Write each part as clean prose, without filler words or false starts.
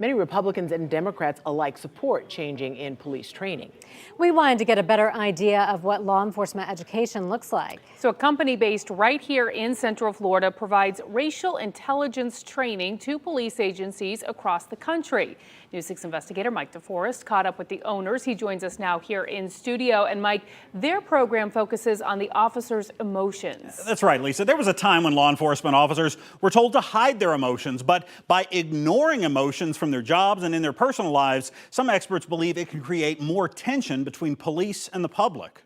Many Republicans and Democrats alike support changing in police training. We wanted to get a better idea of what law enforcement education looks like. So a company based right here in Central Florida provides racial intelligence training to police agencies across the country. News 6 investigator Mike DeForest caught up with the owners. He joins us now here in studio. And Mike, their program focuses on the officers' emotions. That's right, Lisa. There was a time when law enforcement officers were told to hide their emotions, but by ignoring emotions from their jobs and in their personal lives, some experts believe it can create more tension between police and the public.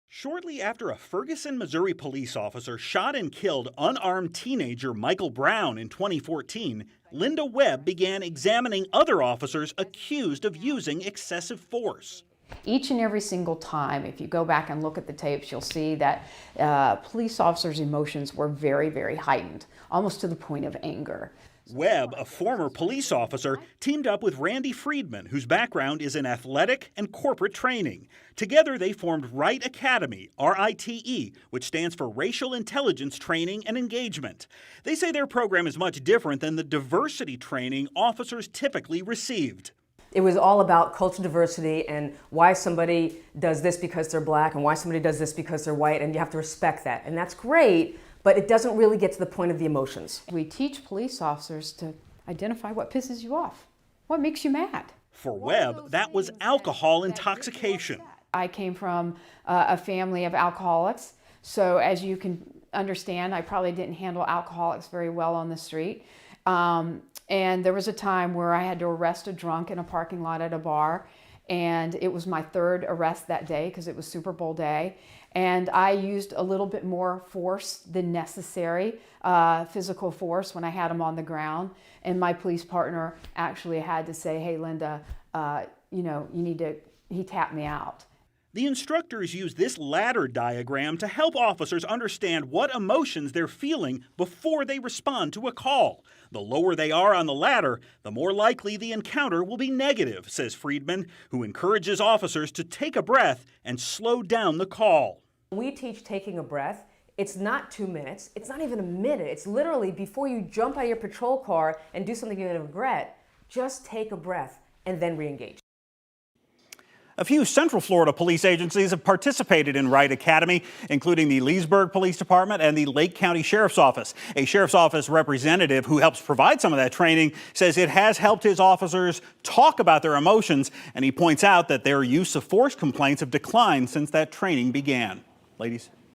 Shortly after a Ferguson, Missouri police officer shot and killed unarmed teenager Michael Brown in 2014, Linda Webb began examining other officers accused of using excessive force. Each and every single time, if you go back and look at the tapes, you'll see that police officers' emotions were very, very heightened, almost to the point of anger. Webb, a former police officer, teamed up with Randy Friedman, whose background is in athletic and corporate training. Together, they formed Right Academy, RITE, which stands for Racial Intelligence Training and Engagement. They say their program is much different than the diversity training officers typically received. It was all about cultural diversity and why somebody does this because they're black and why somebody does this because they're white, and you have to respect that. And that's great, but it doesn't really get to the point of the emotions. We teach police officers to identify what pisses you off, what makes you mad. For Webb, that was alcohol intoxication. I came from a family of alcoholics, so as you can understand, I probably didn't handle alcoholics very well on the street. And there was a time where I had to arrest a drunk in a parking lot at a bar, and it was my third arrest that day because it was Super Bowl day. And I used a little bit more force than necessary, physical force, when I had him on the ground. And my police partner actually had to say, "Hey, Linda, he tapped me out." The instructors use this ladder diagram to help officers understand what emotions they're feeling before they respond to a call. The lower they are on the ladder, the more likely the encounter will be negative, says Friedman, who encourages officers to take a breath and slow down the call. We teach taking a breath. It's not 2 minutes. It's not even a minute. It's literally before you jump out of your patrol car and do something you're going to regret, just take a breath and then re-engage. A few Central Florida police agencies have participated in Right Academy, including the Leesburg Police Department and the Lake County Sheriff's Office. A Sheriff's Office representative who helps provide some of that training says it has helped his officers talk about their emotions, and he points out that their use of force complaints have declined since that training began. Ladies.